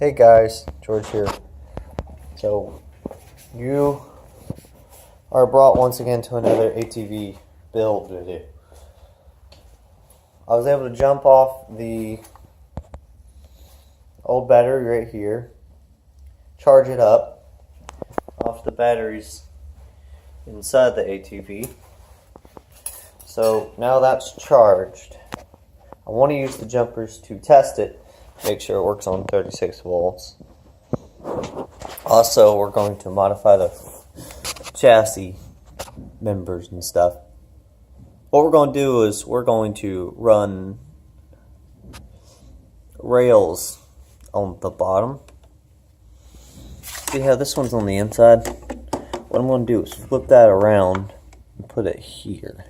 Hey guys, George here. So, you are brought once again to another ATV build video. I was able to jump off the old battery right here, charge it up off the batteries inside the ATV. So now that's charged. I want to use the jumpers to test it, make sure it works on 36 volts. Also, we're going to modify the chassis members and stuff. What we're going to do is we're going to run rails on the bottom. See how this one's on the inside? What I'm going to do is flip that around and put it here.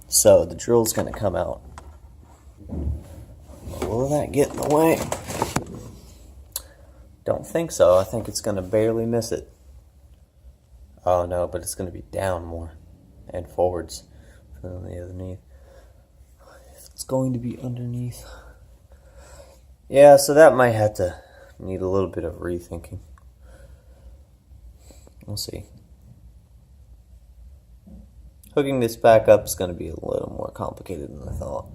So the drill's going to come out. Will that get in the way? Don't think so. I think it's going to barely miss it. Oh no, but it's going to be down more and forwards than the underneath. If it's going to be underneath. Yeah, so that might have to need a little bit of rethinking. We'll see. Hooking this back up is going to be a little more complicated than I thought.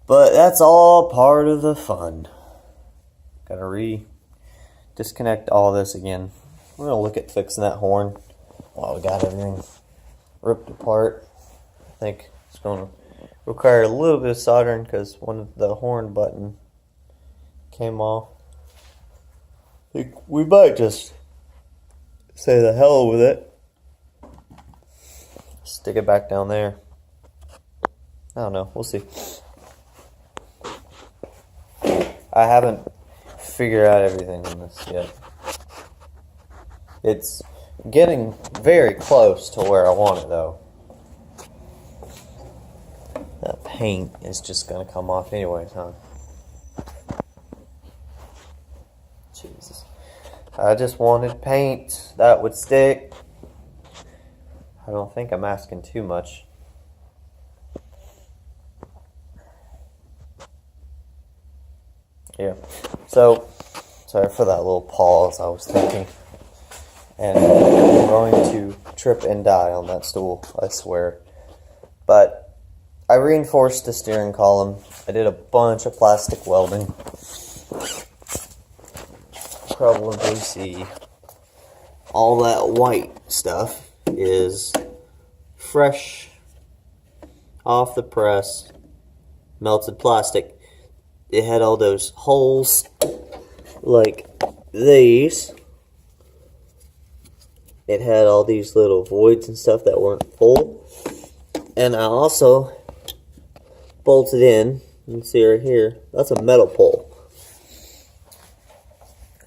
But that's all part of the fun. Gotta disconnect all this again. We're gonna look at fixing that horn while we got everything ripped apart. I think it's gonna require a little bit of soldering because one of the horn button came off. I think we might just say the hell with it. Stick it back down there. I don't know, we'll see. I haven't figured out everything on this yet. It's getting very close to where I want it though. That paint is just going to come off anyways, huh? Jesus. I just wanted paint that would stick. I don't think I'm asking too much. Yeah, so sorry for that little pause. I was thinking, and I'm going to trip and die on that stool, I swear. But I reinforced the steering column. I did a bunch of plastic welding. Probably see all that white stuff is fresh off the press, melted plastic. It had all those holes like these. It had all these little voids and stuff that weren't full. And I also bolted in, you can see right here, that's a metal pole.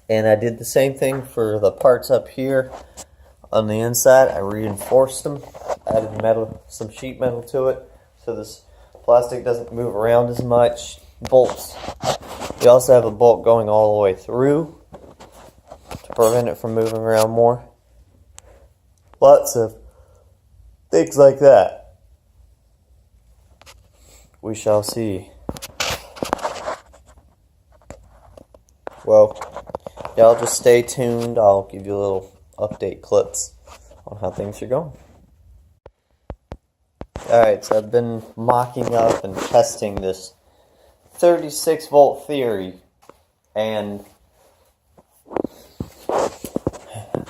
And I did the same thing for the parts up here on the inside. I reinforced them, added metal, some sheet metal to it, so this plastic doesn't move around as much. Bolts. You also have a bolt going all the way through to prevent it from moving around more. Lots of things like that. We shall see. Well, y'all just stay tuned. I'll give you little update clips on how things are going. Alright, so I've been mocking up and testing this 36 volt theory, and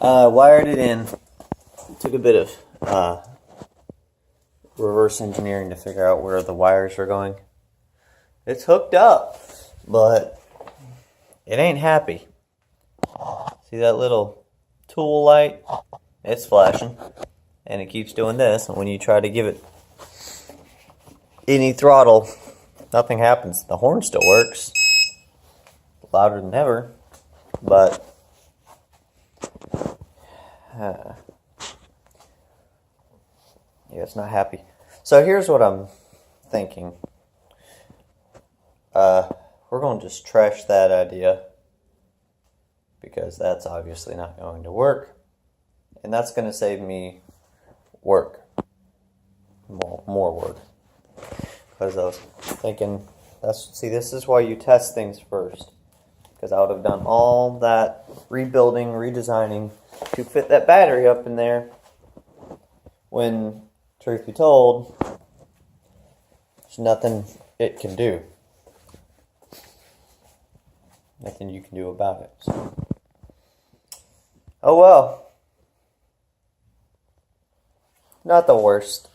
wired it in. Took a bit of reverse engineering to figure out where the wires are going. It's hooked up, but it ain't happy. See that little tool light? It's flashing, and it keeps doing this, and when you try to give it any throttle, nothing happens. The horn still works. Louder than ever. But yeah, it's not happy. So here's what I'm thinking. We're going to just trash that idea, because that's obviously not going to work. And that's going to save me work. More work. because I was thinking, see, this is why you test things first. Because I would have done all that rebuilding, redesigning to fit that battery up in there when, truth be told, there's nothing it can do. Nothing you can do about it. So. Oh well. Not the worst.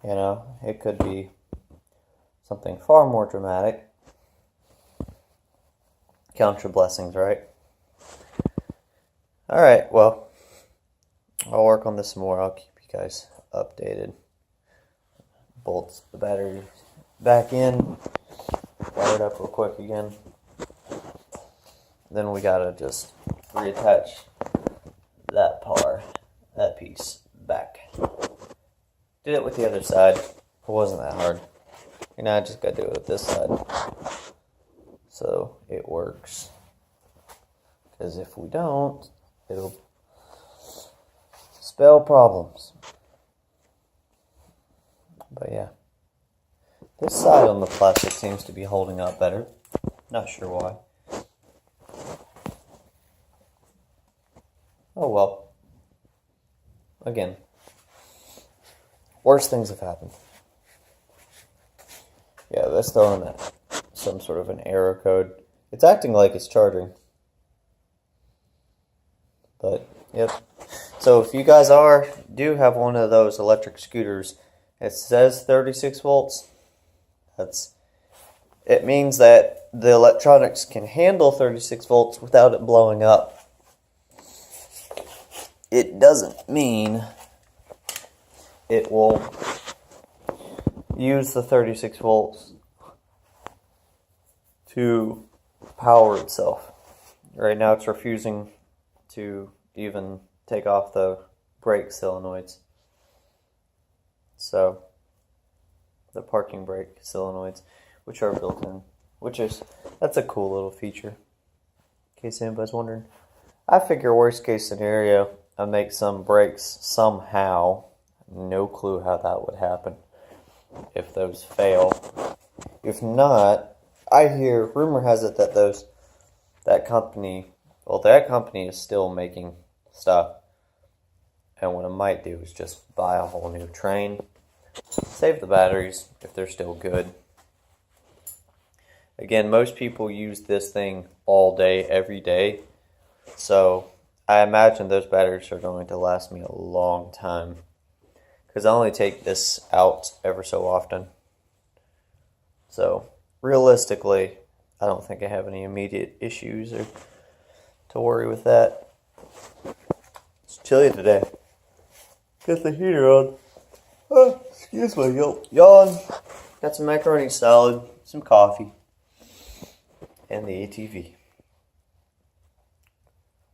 You know, it could be something far more dramatic. Count your blessings, right? Alright, well, I'll work on this some more. I'll keep you guys updated. Bolts the battery back in. Wire it up real quick again. Then we gotta just reattach that piece back. Did it with the other side. It wasn't that hard. And now I just gotta do it with this side. So it works. Because if we don't, it'll spell problems. But yeah. This side on the plastic seems to be holding up better. Not sure why. Oh well. Again. Worse things have happened. Yeah, that's throwing that some sort of an error code. It's acting like it's charging. But, yep. So if you guys do have one of those electric scooters, it says 36 volts. It means that the electronics can handle 36 volts without it blowing up. It doesn't mean it will use the 36 volts to power itself. Right now it's refusing to even take off the brake solenoids. So, the parking brake solenoids, which are built in, that's a cool little feature, in case anybody's wondering. I figure worst case scenario, I make some brakes somehow. No clue how that would happen if those fail. If not, I hear, rumor has it that that company is still making stuff. And what I might do is just buy a whole new train, save the batteries if they're still good. Again, most people use this thing all day, every day. So I imagine those batteries are going to last me a long time. Because I only take this out ever so often. So realistically, I don't think I have any immediate issues or to worry with that. It's chilly today. Got the heater on. Oh, excuse my yawn. Got some macaroni salad, some coffee, and the ATV.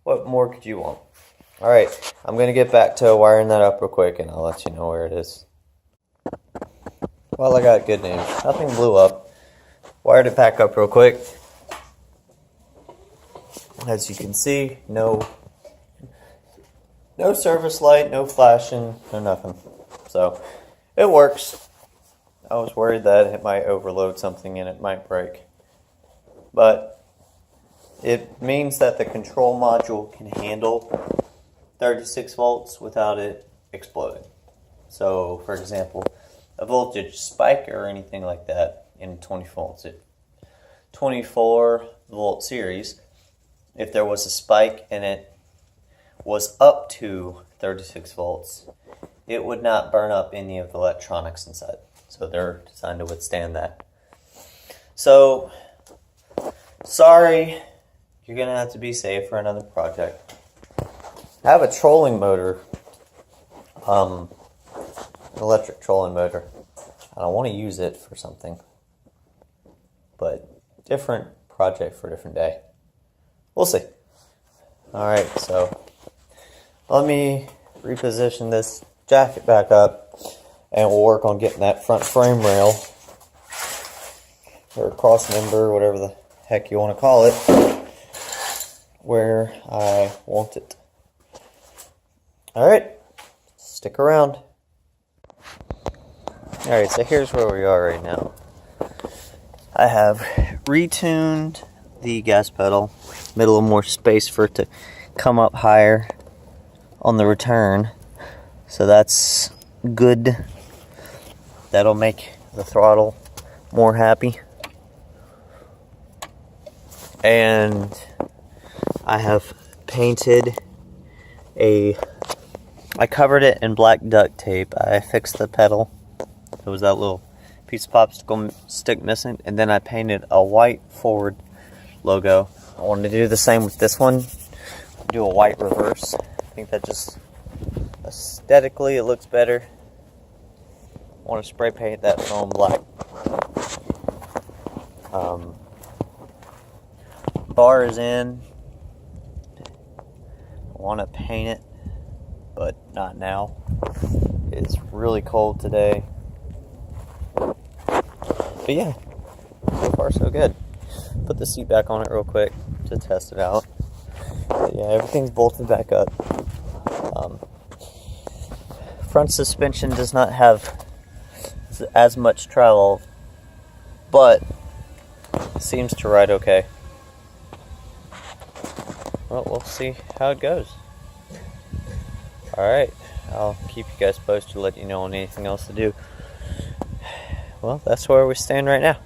What more could you want? Alright, I'm going to get back to wiring that up real quick and I'll let you know where it is. Well, I got good news. Nothing blew up. Wired it back up real quick. As you can see, no service light, no flashing, no nothing. So, it works. I was worried that it might overload something and it might break. But it means that the control module can handle 36 volts without it exploding. So, for example, a voltage spike or anything like that in 24 volt series, if there was a spike and it was up to 36 volts, it would not burn up any of the electronics inside. So they're designed to withstand that. So, sorry, you're going to have to be safe for another project. I have a trolling motor, an electric trolling motor. I don't want to use it for something, but different project for a different day. We'll see. Alright, so let me reposition this jacket back up and we'll work on getting that front frame rail or cross member, whatever the heck you want to call it, where I want it. Alright, stick around. Alright, so here's where we are right now. I have retuned the gas pedal, made a little more space for it to come up higher on the return. So that's good. That'll make the throttle more happy. And I have painted I covered it in black duct tape. I fixed the pedal. There was that little piece of popsicle stick missing, and then I painted a white forward logo. I wanted to do the same with this one. Do a white reverse. I think that just aesthetically it looks better. I want to spray paint that foam black. Bar is in. I want to paint it, but not now. It's really cold today. But yeah, so far so good. Put the seat back on it real quick to test it out. But yeah, everything's bolted back up. Front suspension does not have as much travel, but seems to ride okay. Well, we'll see how it goes. Alright, I'll keep you guys posted, let you know on anything else to do. Well, that's where we stand right now.